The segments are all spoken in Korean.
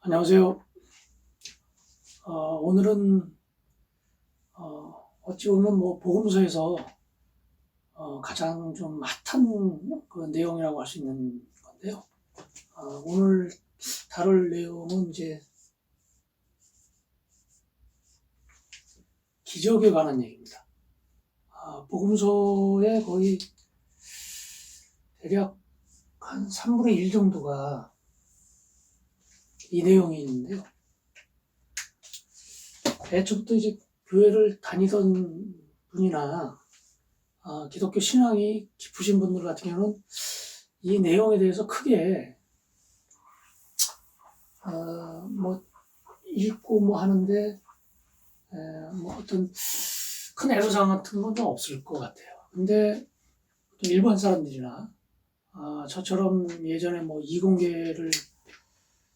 안녕하세요. 오늘은 어찌 보면 복음서에서 가장 좀 핫한 그 내용이라고 할 수 있는 건데요. 오늘 다룰 내용은 이제 기적에 관한 얘기입니다. 복음서의 거의 대략 한 3분의 1 정도가 이 내용이 있는데요. 애초부터 이제 교회를 다니던 분이나 기독교 신앙이 깊으신 분들 같은 경우는 이 내용에 대해서 크게 읽고 하는데 어떤 큰 애로사항 같은 건 좀 없을 것 같아요. 근데 일반 사람들이나 저처럼 예전에 이공계를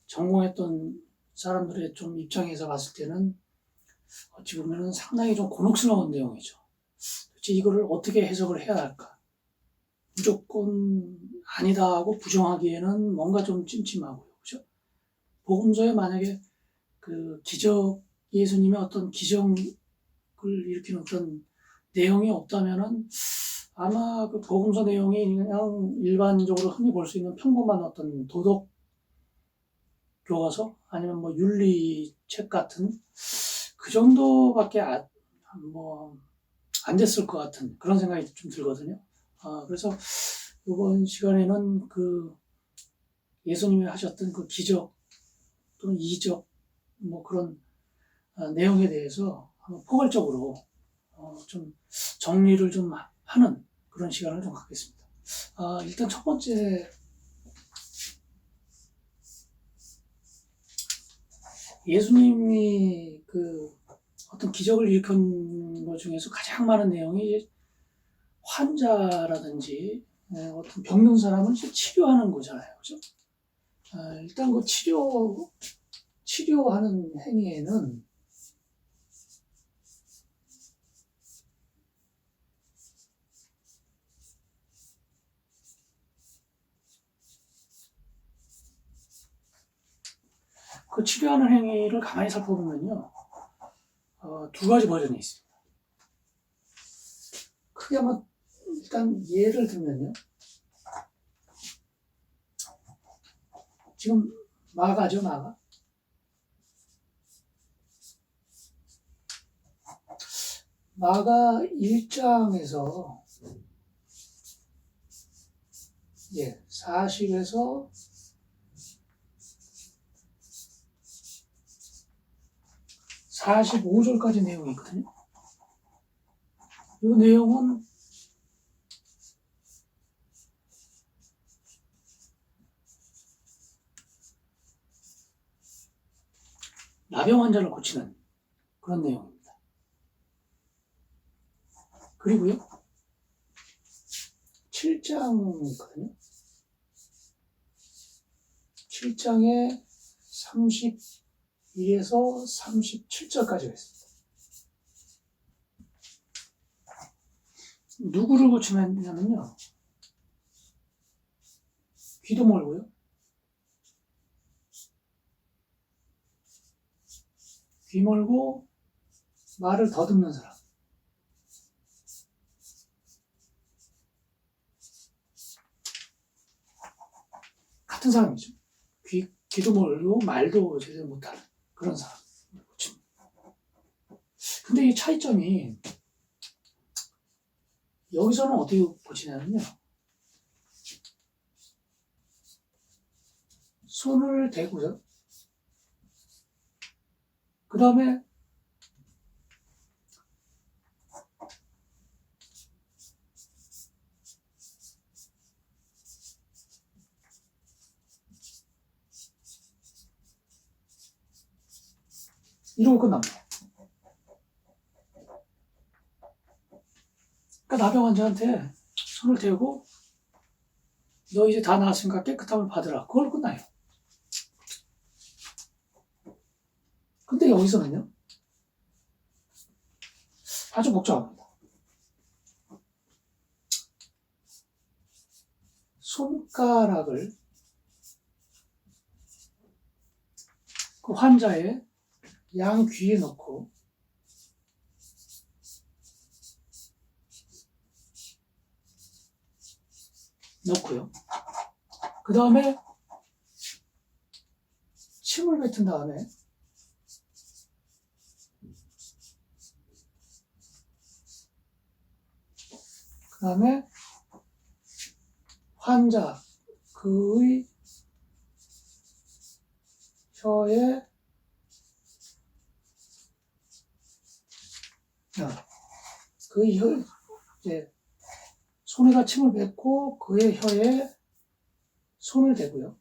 전공했던 사람들의 좀 입장에서 봤을 때는 어찌 보면은 상당히 좀 곤혹스러운 내용이죠. 도대체 이거를 어떻게 해석을 해야 할까? 무조건 아니다 하고 부정하기에는 뭔가 좀 찜찜하고요. 그죠? 복음서에 만약에 그 예수님의 어떤 기적을 일으키는 어떤 내용이 없다면은 아마 그 복음서 내용이 그냥 일반적으로 흔히 볼 수 있는 평범한 어떤 도덕 교과서 아니면 윤리책 같은 그 정도밖에 안 됐을 것 같은 그런 생각이 좀 들거든요. 그래서 이번 시간에는 그 예수님이 하셨던 그 기적 또는 이적 그런 내용에 대해서 한번 포괄적으로 좀 정리를 좀 하는 그런 시간을 좀 갖겠습니다. 일단 첫 번째, 예수님이 그 어떤 기적을 일으킨 것 중에서 가장 많은 내용이 환자라든지 어떤 병든 사람을 치료하는 거잖아요. 그죠? 일단 그 치료하는 행위에는 그 치료하는 행위를 가만히 살펴보면요. 두 가지 버전이 있습니다. 크게 일단 예를 들면요. 지금 마가죠, 마가. 마가 1장에서 40에서 45절까지 내용이 있거든요. 이 내용은 나병 환자를 고치는 그런 내용입니다. 그리고요, 7장이 있거든요. 7장에 31에서 37절까지가 있습니다. 누구를 고치냐면요, 귀도 멀고요, 귀 멀고 말을 더듬는 사람, 같은 사람이죠. 귀도 멀고 말도 제대로 못하는 그런 사람. 근데 이 차이점이 여기서는 어떻게 고치냐면요, 손을 대고요, 그 다음에 이러고 끝납니다. 그러니까 나병 환자한테 손을 대고 너 이제 다 나았으니까 깨끗함을 받으라. 그걸로 끝나요. 근데 여기서는요, 아주 복잡합니다. 손가락을 그 환자의 양 귀에 넣고 넣고요. 그 다음에 침을 뱉은 다음에 그 다음에 환자 그의 혀에 그의 혀 이제 손에다 침을 뱉고 그의 혀에 손을 대고요.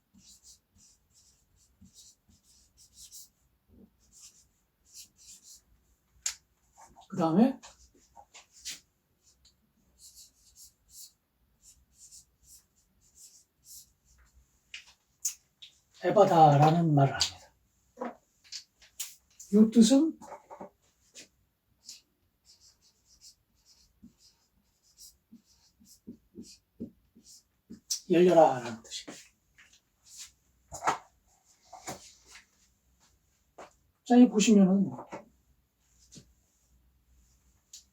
그 다음에 에바다라는 말을 합니다. 이 뜻은 열려라 라는 뜻입니다. 자, 이 보시면은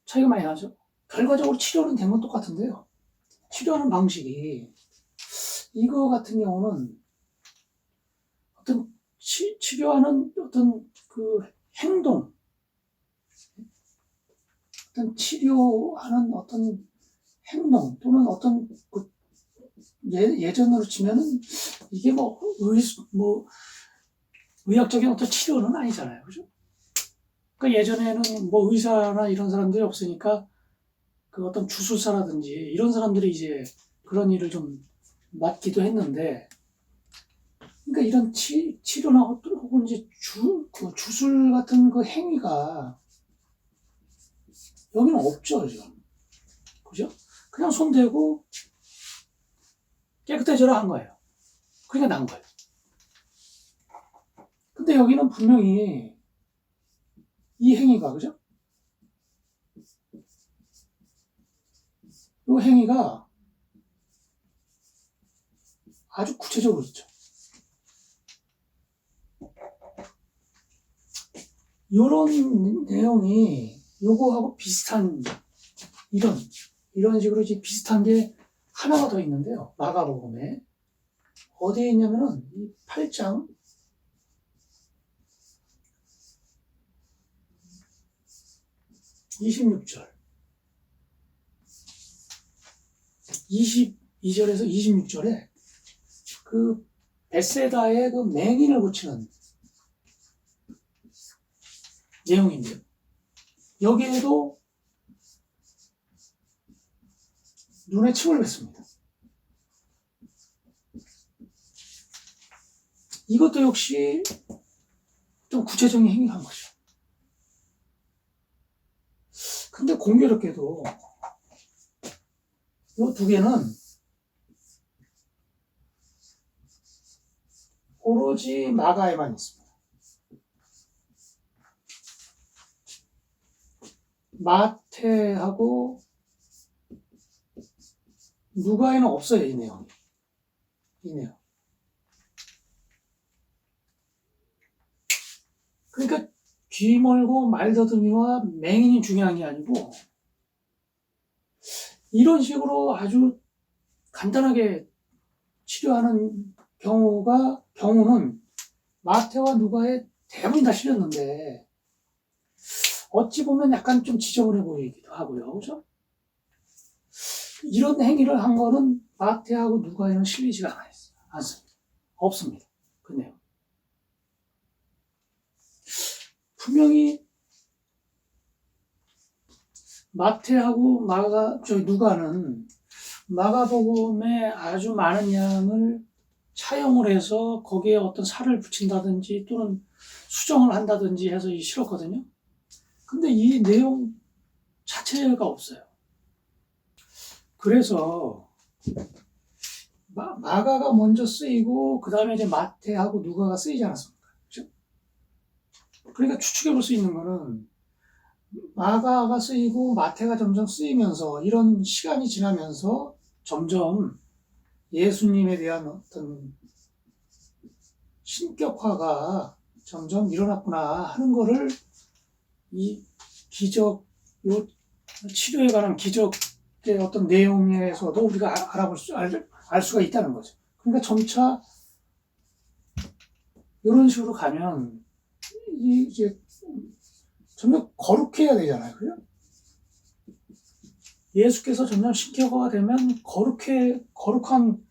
차이가 많이 나죠. 결과적으로 치료는 된 건 똑같은데요. 치료하는 방식이 이거 같은 경우는 어떤 치료하는 어떤 그 행동, 어떤 치료하는 어떤 행동 또는 어떤 그 예전으로 치면은 이게 뭐 의학적인 어떤 치료는 아니잖아요, 그죠? 그러니까 예전에는 뭐 의사나 이런 사람들이 없으니까 그 어떤 주술사라든지 이런 사람들이 이제 그런 일을 좀 맡기도 했는데, 그러니까 이런 치료나 혹은 이제 그 주술 같은 그 행위가 여기는 없죠, 지금. 그죠? 그냥 손 대고 깨끗해져라 한 거예요. 그러니까 난 거예요. 근데 여기는 분명히 이 행위가, 그죠? 이 행위가 아주 구체적으로 있죠. 이런 내용이 요거하고 비슷한 이런 식으로 이제 비슷한 게 하나가 더 있는데요. 마가복음에 어디에 있냐면은 이 8장 26절 22절에서 26절에 그 벳세다의 그 맹인을 고치는 내용인데요. 여기에도 눈에 침을 뱉습니다. 이것도 역시 좀 구체적인 행위를 한 거죠. 근데 공교롭게도 이 두 개는 오로지 마가에만 있습니다. 마태하고 누가에는 없어요, 이 내용이. 이 내용. 그러니까 귀 멀고 말 더듬이와 맹인이 중요한 게 아니고 이런 식으로 아주 간단하게 치료하는 경우는 마태와 누가에 대부분 다 실렸는데 어찌 보면 약간 좀 지저분해 보이기도 하고요. 그죠? 이런 행위를 한 거는 마태하고 누가에는 실리지가 않습니다. 없습니다. 그 내용. 분명히 마태하고 누가는 마가복음에 아주 많은 양을 차용을 해서 거기에 어떤 살을 붙인다든지 또는 수정을 한다든지 해서 실었거든요. 근데 이 내용 자체가 없어요. 그래서 마가가 먼저 쓰이고 그 다음에 이제 마태하고 누가가 쓰이지 않았습니까? 그렇죠? 그러니까 추측해 볼 수 있는 거는 마가가 쓰이고 마태가 점점 쓰이면서 이런 시간이 지나면서 점점 예수님에 대한 어떤 신격화가 점점 일어났구나 하는 거를 이 기적, 요 치료에 관한 기적의 어떤 내용에서도 우리가 알 수가 있다는 거죠. 그러니까 점차 이런 식으로 가면 이제 점점 거룩해야 되잖아요. 그죠? 예수께서 점점 신격화가 되면 거룩한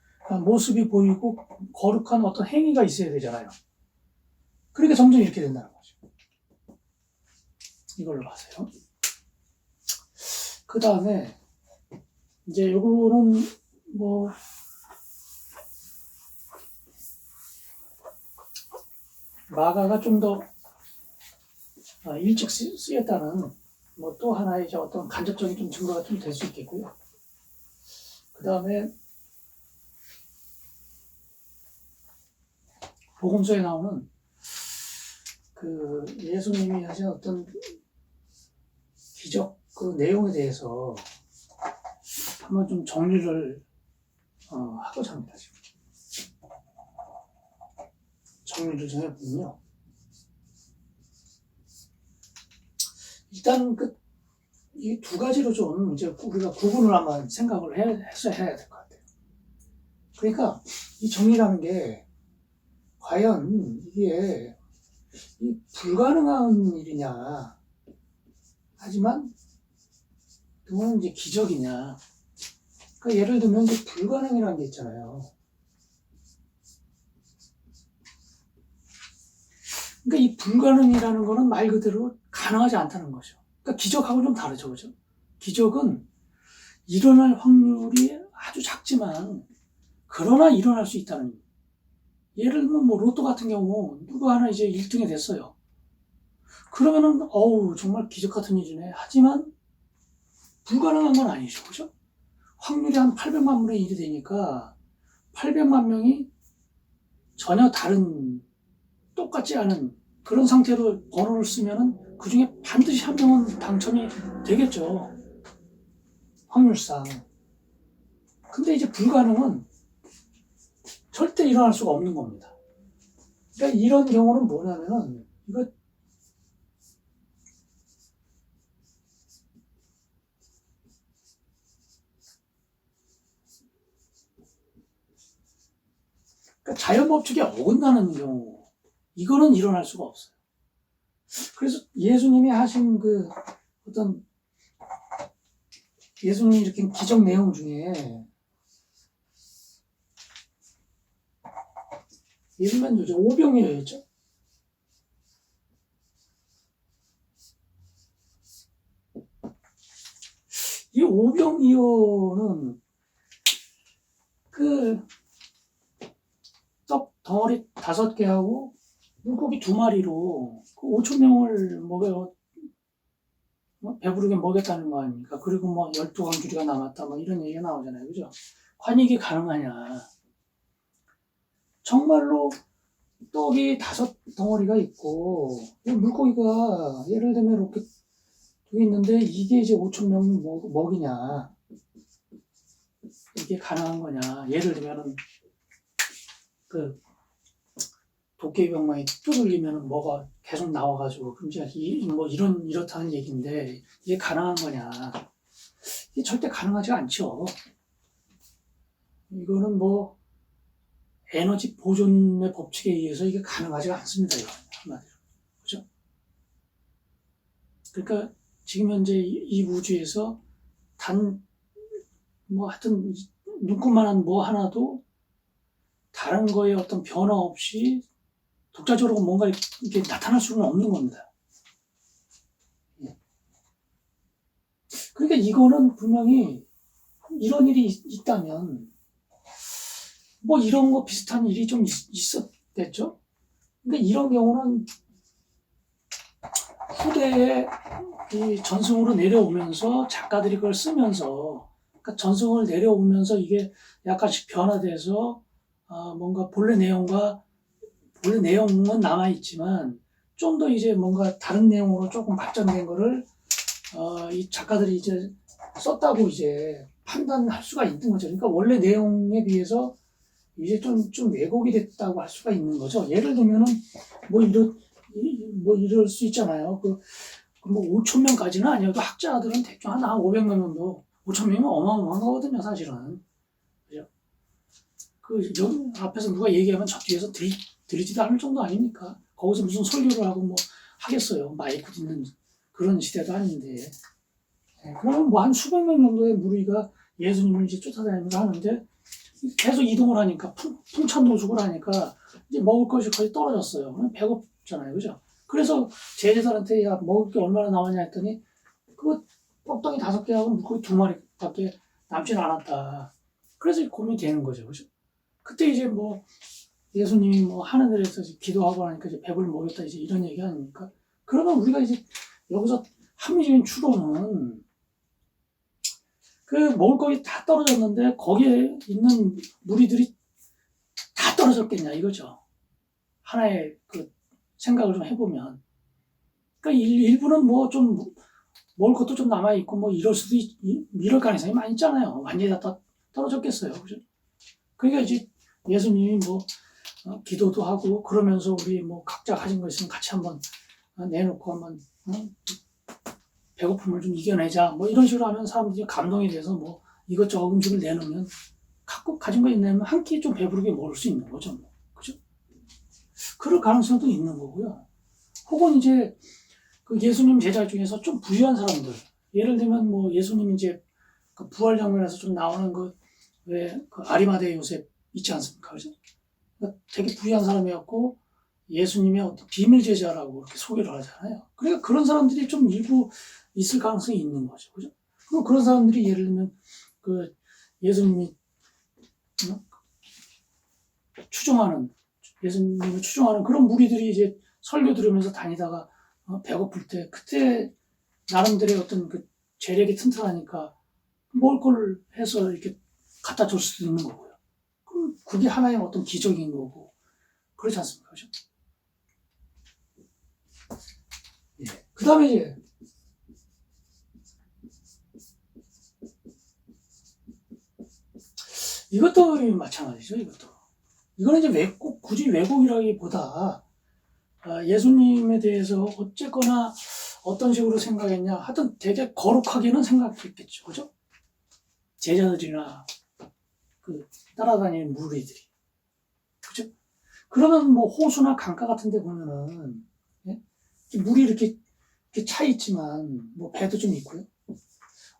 모습이 보이고 거룩한 어떤 행위가 있어야 되잖아요. 그러니까 점점 이렇게 된다는 거죠. 이걸로 봐세요. 그 다음에 이제 요거는 뭐 마가가 좀 더 일찍 쓰였다는 뭐 또 하나의 이제 어떤 간접적인 좀 증거가 좀 될 수 있겠고요. 그 다음에 복음서에 나오는 그 예수님이 하신 어떤 기적 그 내용에 대해서 한번 좀 정리를 하고자 합니다. 지금. 정리를 좀 해보면요. 일단 이 두 가지로 좀 이제 우리가 구분을 한번 생각을 해야 될 것 같아요. 그러니까 이 정리라는 게 과연 이게 이 불가능한 일이냐, 하지만 그거는 이제 기적이냐. 그러니까 예를 들면 이제 불가능이라는 게 있잖아요. 그러니까 이 불가능이라는 거는 말 그대로 가능하지 않다는 거죠. 그러니까 기적하고 좀 다르죠, 그죠? 기적은 일어날 확률이 아주 작지만 그러나 일어날 수 있다는. 예를 들면 뭐 로또 같은 경우 누구 하나 이제 1등이 됐어요. 그러면은 정말 기적 같은 일이네. 하지만 불가능한 건 아니죠, 그죠? 확률이 한 800만 분의 1이 되니까 800만 명이 전혀 다른 똑같지 않은 그런 상태로 번호를 쓰면은 그 중에 반드시 한 명은 당첨이 되겠죠. 확률상. 근데 이제 불가능은 절대 일어날 수가 없는 겁니다. 그러니까 이런 경우는 뭐냐면은 그러니까 자연 법칙에 어긋나는 경우, 이거는 일어날 수가 없어요. 그래서 예수님이 하신 그 어떤 예수님이 일으킨 기적 내용 중에 예수님은 이제 오병이어였죠. 이 오병이어는 그 떡 덩어리 5개하고 물고기 2마리로 그 5,000명을 배부르게 먹였다는 거 아닙니까? 그리고 뭐 12광주리가 남았다 뭐 이런 얘기가 나오잖아요. 그죠? 과연 이게 가능하냐? 정말로 떡이 5덩어리가 있고 물고기가 예를 들면 이렇게 되게 있는데 이게 이제 5,000명 먹이냐? 이게 가능한 거냐? 예를 들면은 그 도깨비병망이 뚜들리면 뭐가 계속 나와가지고 그럼 이제 이렇다는 얘기인데 이게 가능한 거냐? 이게 절대 가능하지 않죠. 이거는 뭐 에너지 보존의 법칙에 의해서 이게 가능하지가 않습니다. 이거 한마디로. 그죠? 그러니까 지금 현재 이 우주에서 하여튼 눈꽃만한 뭐 하나도 다른 거에 어떤 변화 없이 독자적으로 뭔가 이렇게 나타날 수는 없는 겁니다. 그러니까 이거는 분명히 이런 일이 있다면 뭐 이런 거 비슷한 일이 좀 있었겠죠? 근데 이런 경우는 후대에 이 전승으로 내려오면서 작가들이 그걸 쓰면서 그러니까 전승을 내려오면서 이게 약간씩 변화돼서 뭔가 본래 내용은 남아있지만 좀 더 이제 뭔가 다른 내용으로 조금 발전된 거를 이 작가들이 이제 썼다고 이제 판단할 수가 있는 거죠. 그러니까 원래 내용에 비해서 이제 좀 왜곡이 됐다고 할 수가 있는 거죠. 예를 들면은 뭐 이럴 수 있잖아요. 뭐 5천 명까지는 아니어도 학자들은 대충 한 500명 정도, 5천 명이면 어마어마한 거거든요, 사실은. 그죠? 앞에서 누가 얘기하면 저 뒤에서 들리지도 않을 정도 아닙니까? 거기서 무슨 설교를 하고 뭐 하겠어요. 마이크 듣는 그런 시대도 아닌데. 네, 그러면 뭐 한 수백 명 정도의 무리가 예수님을 이제 쫓아다니면서 하는데 계속 이동을 하니까 풍찬노숙을 하니까 이제 먹을 것이 거의 떨어졌어요. 배고프잖아요, 그죠? 그래서 제자들한테 야 먹을 게 얼마나 남았냐 했더니 그 떡덩이 5개하고 거의 2마리밖에 남진 않았다. 그래서 고민이 되는 거죠, 그죠? 그때 이제 뭐 예수님이 뭐 하늘에서 기도하고 하니까 이제 배불리 먹였다 이제 이런 얘기 아닙니까? 그러면 우리가 이제 여기서 합리적인 추론은 그 먹을 거기 다 떨어졌는데 거기에 있는 무리들이 다 떨어졌겠냐 이거죠. 하나의 그 생각을 좀 해보면. 그러니까 일부는 뭐 좀 먹을 것도 좀 남아있고 뭐 이럴 가능성이 많이 있잖아요. 완전히 다 떨어졌겠어요. 그죠? 그러니까 이제 예수님이 뭐 기도도 하고 그러면서 우리 뭐 각자 가진 거 있으면 같이 한번 내놓고 한번 배고픔을 좀 이겨내자 뭐 이런 식으로 하면 사람들이 감동이 돼서 뭐 이것저것 음식을 내놓으면 갖고 가진 거 있냐면 한 끼 좀 배부르게 먹을 수 있는 거죠. 뭐. 그죠? 그럴 가능성도 있는 거고요. 혹은 이제 그 예수님 제자 중에서 좀 부유한 사람들, 예를 들면 뭐 예수님 이제 그 부활 장면에서 좀 나오는 왜 그 아리마대 요셉 있지 않습니까? 그죠? 그러니까 되게 부유한 사람이었고 예수님의 어떤 비밀 제자라고 그렇게 소개를 하잖아요. 그러니까 그런 사람들이 좀 일부 있을 가능성이 있는 거죠. 그죠? 그럼 그런 사람들이 예를 들면 그 예수님이 예수님을 추종하는 그런 무리들이 이제 설교 들으면서 다니다가 배고플 때 그때 나름대로의 어떤 그 재력이 튼튼하니까 먹을 걸 해서 이렇게 갖다 줄 수도 있는 거고요. 그럼 그게 하나의 어떤 기적인 거고 그렇지 않습니까? 그죠? 예. 그 다음에 이제 이것도 마찬가지죠. 이거는 이제 굳이 왜곡이라기보다 예수님에 대해서 어쨌거나 어떤 식으로 생각했냐 하여튼 되게 거룩하게는 생각했겠죠. 그죠? 제자들이나 그 따라다니는 무리들이. 그죠? 그러면 뭐 호수나 강가 같은 데 보면은 예? 물이 이렇게 차 있지만 뭐 배도 좀 있고요.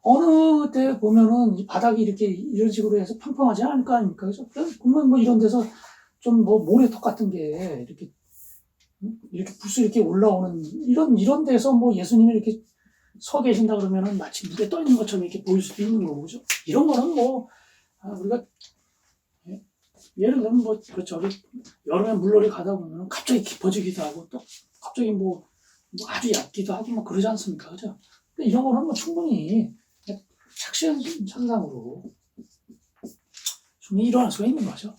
어느 때 보면은 이 바닥이 이렇게 이런 식으로 해서 평평하지 않을 거 아닙니까? 그죠? 보면 뭐 이런 데서 좀 뭐 모래톱 같은 게 이렇게 불쑥 이렇게 올라오는 이런 데서 뭐 예수님이 이렇게 서 계신다 그러면은 마치 물에 떠 있는 것처럼 이렇게 보일 수도 있는 거고, 그죠? 이런 거는 뭐 우리가 예를 들면 뭐 그렇죠. 여름에 물놀이 가다 보면 갑자기 깊어지기도 하고 또 갑자기 뭐 아주 얕기도 하고 뭐 그러지 않습니까? 그죠? 이런 거는 뭐 충분히 착시 현상으로 충분히 일어날 수가 있는 거죠.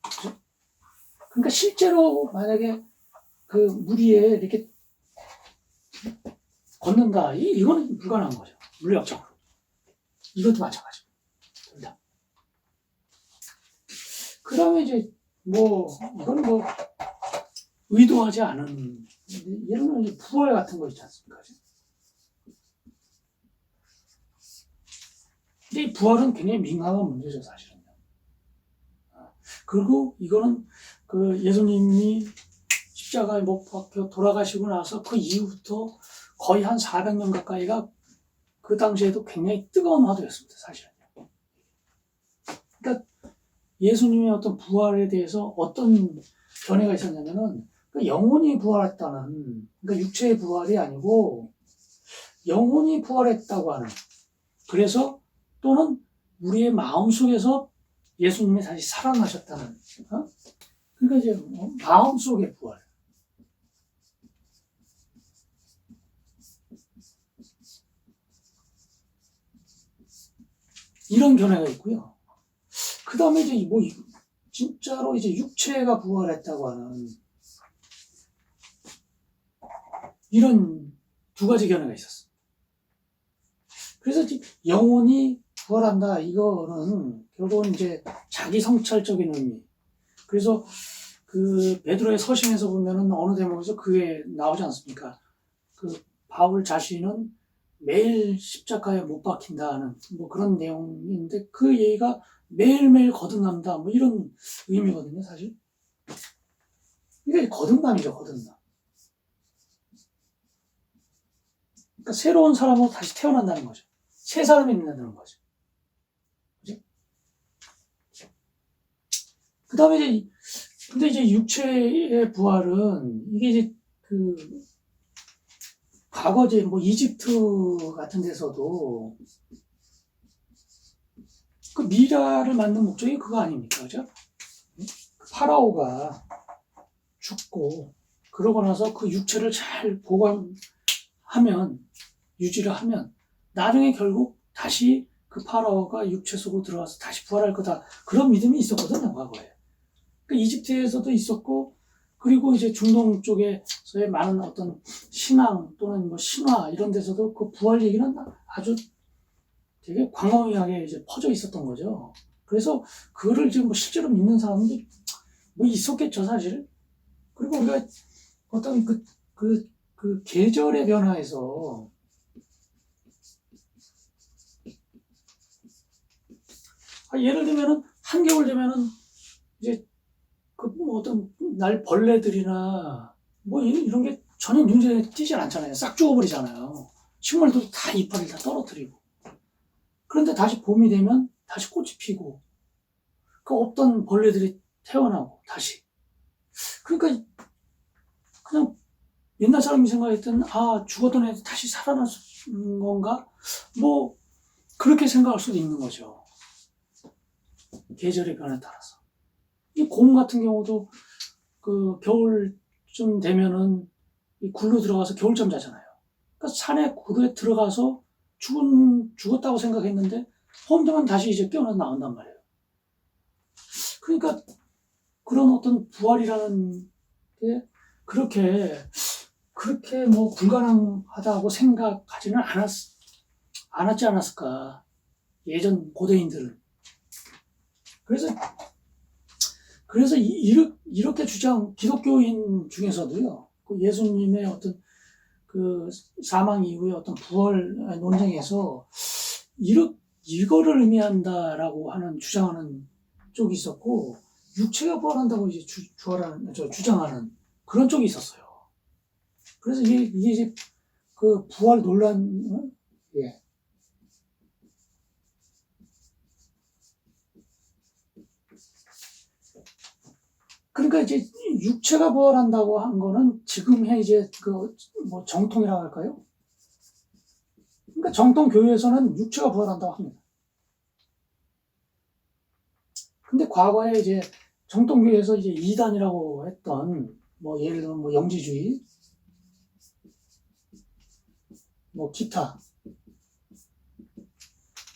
그죠? 그러니까 실제로 만약에 그 물 위에 이렇게 걷는다, 이거는 불가능한 거죠. 물리학적으로. 이것도 마찬가지고. 그 다음에 이제 이건 의도하지 않은, 예를 들면 이제 부활 같은 거 있지 않습니까? 근데 이 부활은 굉장히 민감한 문제죠, 사실은요. 그리고 이거는 그 예수님이 십자가에 못 박혀 돌아가시고 나서 그 이후부터 거의 한 400년 가까이가 그 당시에도 굉장히 뜨거운 화두였습니다, 사실은요. 그러니까 예수님의 어떤 부활에 대해서 어떤 견해가 있었냐면은 영혼이 부활했다는, 그러니까 육체의 부활이 아니고 영혼이 부활했다고 하는, 그래서 또는 우리의 마음속에서 예수님이 다시 살아나셨다는, 그러니까 이제 마음속의 부활. 이런 견해가 있고요. 그 다음에 이제 진짜로 이제 육체가 부활했다고 하는 이런 두 가지 견해가 있었어요. 그래서 영혼이 부활한다, 이거는 결국은 이제 자기 성찰적인 의미, 그래서 그 베드로의 서신에서 보면은 어느 대목에서 그게 나오지 않습니까? 그 바울 자신은 매일 십자가에 못 박힌다는 뭐 그런 내용인데 그 얘기가 매일매일 거듭난다 뭐 이런 의미거든요, 사실. 이게 거듭남이죠, 거듭남. 그러니까 새로운 사람으로 다시 태어난다는 거죠. 새 사람이 된다는 거죠. 그지? 그 다음에 이제, 근데 이제 육체의 부활은, 이게 이제 그, 과거 이제 뭐 이집트 같은 데서도 그 미라를 만든 목적이 그거 아닙니까? 그죠? 파라오가 죽고, 그러고 나서 그 육체를 잘 보관하면, 유지를 하면, 나중에 결국 다시 그 파라오가 육체 속으로 들어가서 다시 부활할 거다. 그런 믿음이 있었거든요, 과거에. 그 이집트에서도 있었고, 그리고 이제 중동 쪽에서의 많은 어떤 신앙 또는 뭐 신화 이런 데서도 그 부활 얘기는 아주 되게 광범위하게 이제 퍼져 있었던 거죠. 그래서 그거를 지금 뭐 실제로 믿는 사람도 뭐 있었겠죠, 사실. 그리고 우리가 어떤 그 계절의 변화에서 예를 들면은 한겨울 되면은 이제 그 뭐 어떤 날 벌레들이나 뭐 이런 게 전혀 눈에 띄질 않잖아요. 싹 죽어버리잖아요. 식물들도 다 이파리를 다 떨어뜨리고. 그런데 다시 봄이 되면 다시 꽃이 피고 그 없던 벌레들이 태어나고 다시. 그러니까 그냥 옛날 사람이 생각했던 죽었던 애들 다시 살아나는 건가? 뭐 그렇게 생각할 수도 있는 거죠. 계절의 변화에 따라서. 이 곰 같은 경우도 그 겨울쯤 되면은 이 굴로 들어가서 겨울잠 자잖아요. 그러니까 산에 굴에 들어가서 죽었다고 생각했는데 홈되면 다시 이제 깨어나서 나온단 말이에요. 그러니까 그런 어떤 부활이라는 게 그렇게 뭐 불가능하다고 생각하지는 않았지 않았을까. 예전 고대인들은. 그래서 이렇게 기독교인 중에서도요, 그 예수님의 어떤 그 사망 이후의 어떤 부활 논쟁에서 이거를 의미한다라고 주장하는 쪽이 있었고, 육체가 부활한다고 이제 주장하는 그런 쪽이 있었어요. 그래서 이게 이제 그 부활 논란, 예. 그러니까 이제 육체가 부활한다고 한 거는 지금의 이제 그 뭐 정통이라고 할까요? 그러니까 정통 교회에서는 육체가 부활한다고 합니다. 근데 과거에 이제 정통 교회에서 이제 이단이라고 했던 뭐 예를 들면 뭐 영지주의, 뭐 기타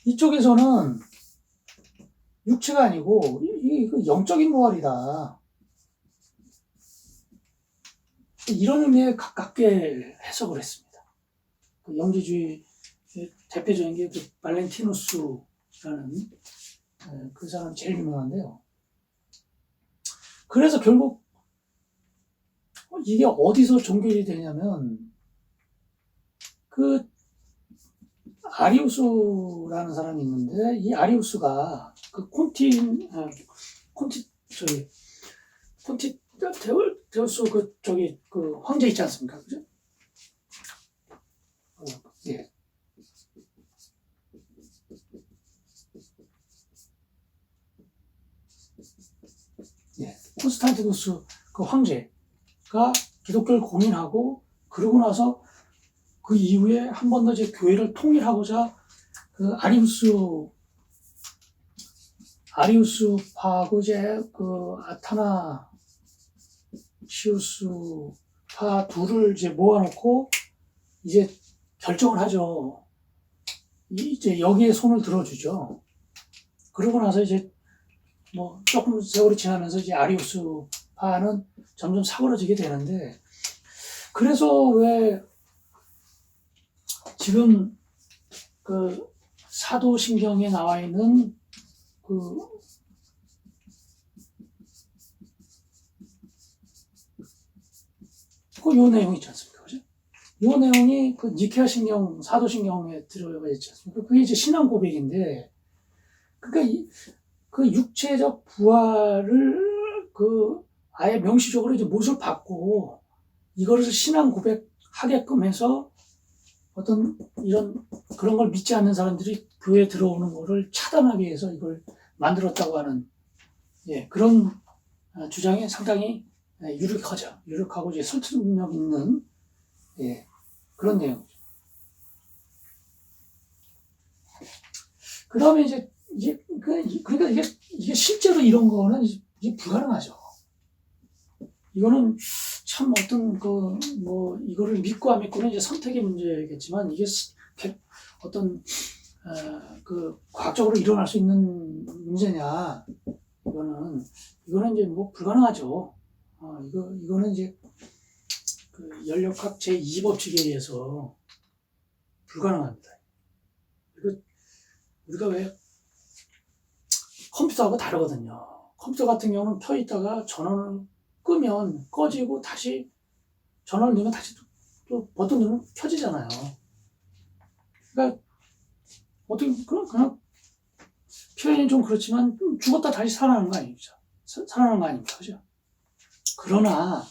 이쪽에서는 육체가 아니고 이 영적인 부활이다. 이런 의미에 가깝게 해석을 했습니다. 그 영지주의 대표적인 게 그 발렌티누스라는 그 사람 제일 유명한데요. 그래서 결국 이게 어디서 종결이 되냐면 그 아리우스라는 사람이 있는데 이 아리우스가 그 데우스 그 황제 있지 않습니까? 그죠? 예. 예. 콘스탄티누스 그 황제가 기독교를 공인하고 그러고 나서 그 이후에 한 번 더 이제 교회를 통일하고자 그 아리우스파하고 이제 그 아타나시우스파 둘을 이제 모아놓고 이제 결정을 하죠. 이제 여기에 손을 들어주죠. 그러고 나서 이제 뭐 조금 세월이 지나면서 이제 아리우스파는 점점 사그러지게 되는데 그래서 왜 지금 그 사도신경에 나와 있는 그 요 내용 있지 않습니까? 그죠? 요 내용이 그 니케아 신경, 사도신경에 들어가 있지 않습니까? 그게 이제 신앙 고백인데, 그러니까 그 육체적 부활을 아예 명시적으로 이제 못을 받고, 이거를 신앙 고백하게끔 해서 어떤 이런 그런 걸 믿지 않는 사람들이 교회에 들어오는 거를 차단하기 위해서 이걸 만들었다고 하는, 예, 그런 주장이 상당히 유력하죠. 유력하고 이제 설득력 있는, 예, 그런 내용이죠. 그 다음에 그러니까 이게 실제로 이런 거는 이게 불가능하죠. 이거는 참 이거를 믿고 안 믿고는 이제 선택의 문제겠지만, 이게 어떤, 과학적으로 일어날 수 있는 문제냐. 이거는 이제 불가능하죠. 이거는 이제 연력학 제2법칙에 의해서 불가능합니다. 우리가 왜 컴퓨터하고 다르거든요. 컴퓨터 같은 경우는 켜 있다가 전원을 끄면 꺼지고 다시 전원을 넣으면 다시 또 버튼 누르면 켜지잖아요. 그러니까 어떻게 그냥 표현이 좀 그렇지만 죽었다 다시 살아나는 거 아닙니까? 살아나는 거 아닙니까? 그죠? 그러나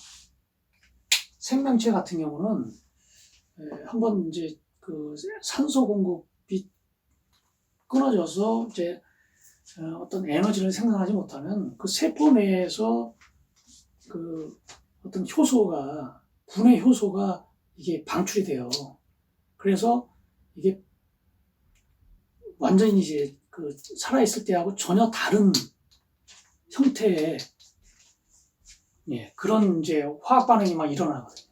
생명체 같은 경우는 한번 이제 산소 공급이 끊어져서 이제 어떤 에너지를 생산하지 못하면 그 세포 내에서 어떤 분해 효소가 이게 방출이 돼요. 그래서 이게 완전히 이제 살아있을 때하고 전혀 다른 형태의, 예, 그런 이제 화학 반응이 막 일어나거든요.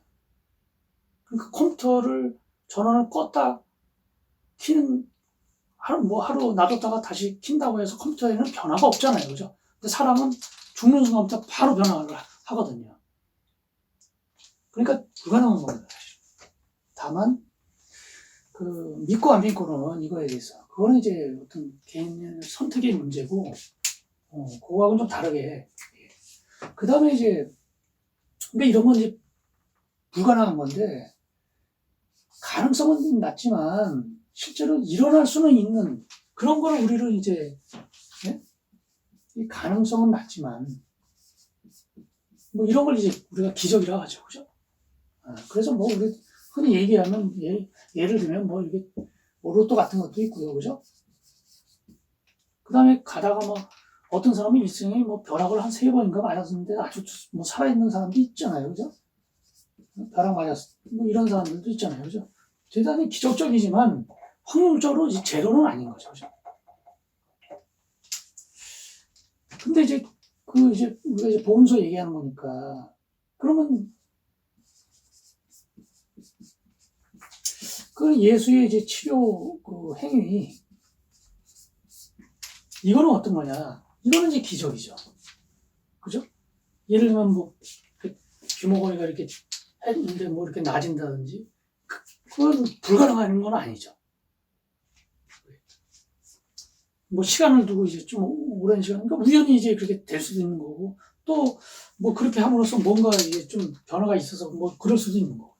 그러니까 컴퓨터를 전원을 껐다 키는 하루 놔뒀다가 다시 킨다고 해서 컴퓨터에는 변화가 없잖아요. 그죠? 근데 사람은 죽는 순간부터 바로 변화를 하거든요. 그러니까 불가능한 겁니다. 다만, 믿고 안 믿고는 이거에 대해서. 그거는 이제 어떤 개인의 선택의 문제고, 그거하고는 좀 다르게. 그 다음에 이제, 근데 이런 건 이제 불가능한 건데, 가능성은 낮지만, 실제로 일어날 수는 있는 그런 거를 우리를 이제, 예? 이 가능성은 낮지만, 이런 걸 이제 우리가 기적이라고 하죠. 그죠? 그래서 우리 흔히 얘기하면, 예를 들면 이게, 로또 같은 것도 있고요. 그죠? 그 다음에 가다가 어떤 사람이 일생에 벼락을 한 3번인가 맞았는데 아주 살아있는 사람도 있잖아요. 그죠? 벼락 맞았어. 이런 사람들도 있잖아요. 그죠? 대단히 기적적이지만, 확률적으로 제로는 아닌 거죠. 그죠? 근데 이제, 우리가 이제 보험서 얘기하는 거니까, 그러면, 예수의 이제 치료 행위, 이거는 어떤 거냐? 이거는 이제 기적이죠. 그죠? 예를 들면 귀머거리가 이렇게 했는데 이렇게 나아진다든지, 그건 불가능한 건 아니죠. 시간을 두고 이제 좀 오랜 시간, 그러니까 우연히 이제 그렇게 될 수도 있는 거고, 또 그렇게 함으로써 뭔가 이제 좀 변화가 있어서 그럴 수도 있는 거고.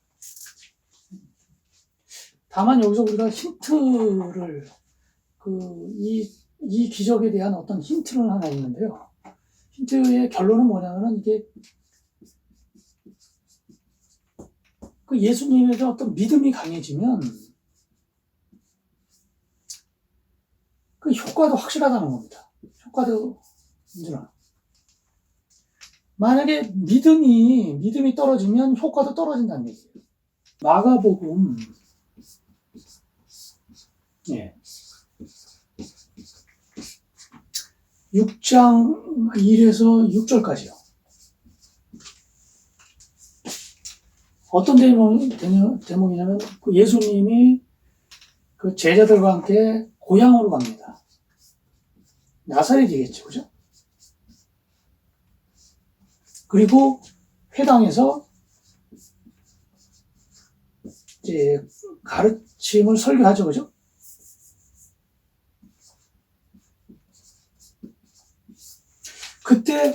다만 여기서 우리가 힌트를, 이 기적에 대한 어떤 힌트는 하나 있는데요. 힌트의 결론은 뭐냐면은 이게 예수님에 대한 어떤 믿음이 강해지면 효과도 확실하다는 겁니다. 효과도 문제나. 만약에 믿음이 떨어지면 효과도 떨어진다는 얘기예요. 마가복음, 예. 6장 1에서 6절까지요. 어떤 대목이냐면, 예수님이 제자들과 함께 고향으로 갑니다. 나사렛이겠죠, 그죠? 그리고 회당에서 이제 가르침을 설교하죠, 그죠? 그때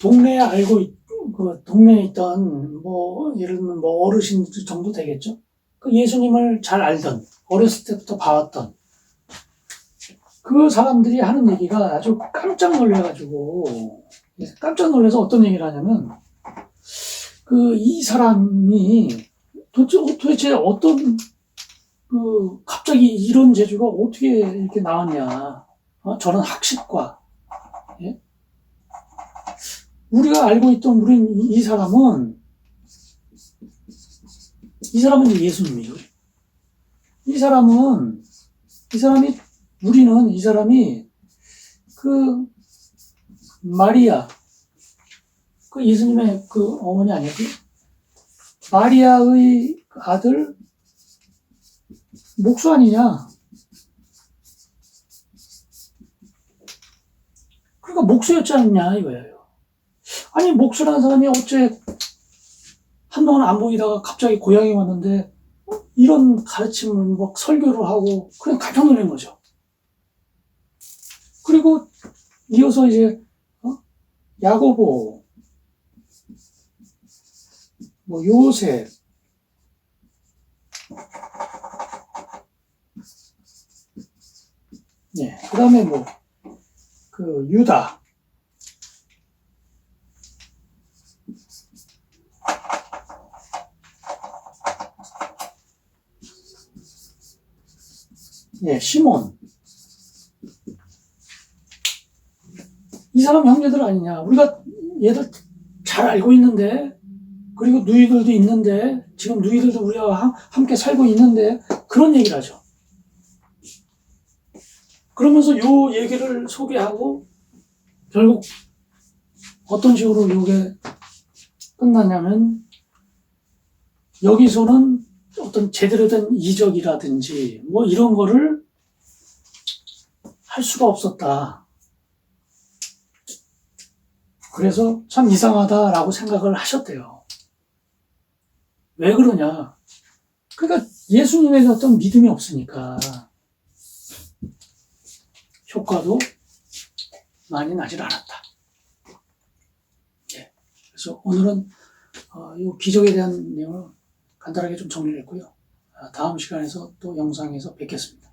동네에 그 동네에 있던 예를 들면 어르신 정도 되겠죠. 그 예수님을 잘 알던, 어렸을 때부터 봐왔던 그 사람들이 하는 얘기가 아주 깜짝 놀래가지고, 깜짝 놀라서 어떤 얘기를 하냐면, 이 사람이 도대체 어떤, 갑자기 이런 재주가 어떻게 이렇게 나왔냐. 저런 학식과, 예? 우리가 알고 있던 이 사람은 이제 예수님이죠. 이 사람이 마리아, 예수님의 어머니 아니었고요. 마리아의 아들 목수 아니냐. 그러니까 목수였지 않냐 이거예요. 아니 목수라는 사람이 어째 한동안 안 보이다가 갑자기 고향에 왔는데 이런 가르침을 설교를 하고 그냥 깜짝 놀란 거죠. 그리고 이어서 이제 야고보, 요셉, 그 다음에 유다, 시몬. 이 사람 형제들 아니냐. 우리가 얘들 잘 알고 있는데, 그리고 누이들도 있는데, 지금 누이들도 우리와 함께 살고 있는데, 그런 얘기를 하죠. 그러면서 요 얘기를 소개하고, 결국 어떤 식으로 이게 끝나냐면, 여기서는 어떤 제대로 된 이적이라든지, 이런 거를 할 수가 없었다. 그래서 참 이상하다라고 생각을 하셨대요. 왜 그러냐? 그러니까 예수님에 대한 어떤 믿음이 없으니까 효과도 많이 나질 않았다. 그래서 오늘은 이 기적에 대한 내용을 간단하게 좀 정리를 했고요. 다음 시간에서 또 영상에서 뵙겠습니다.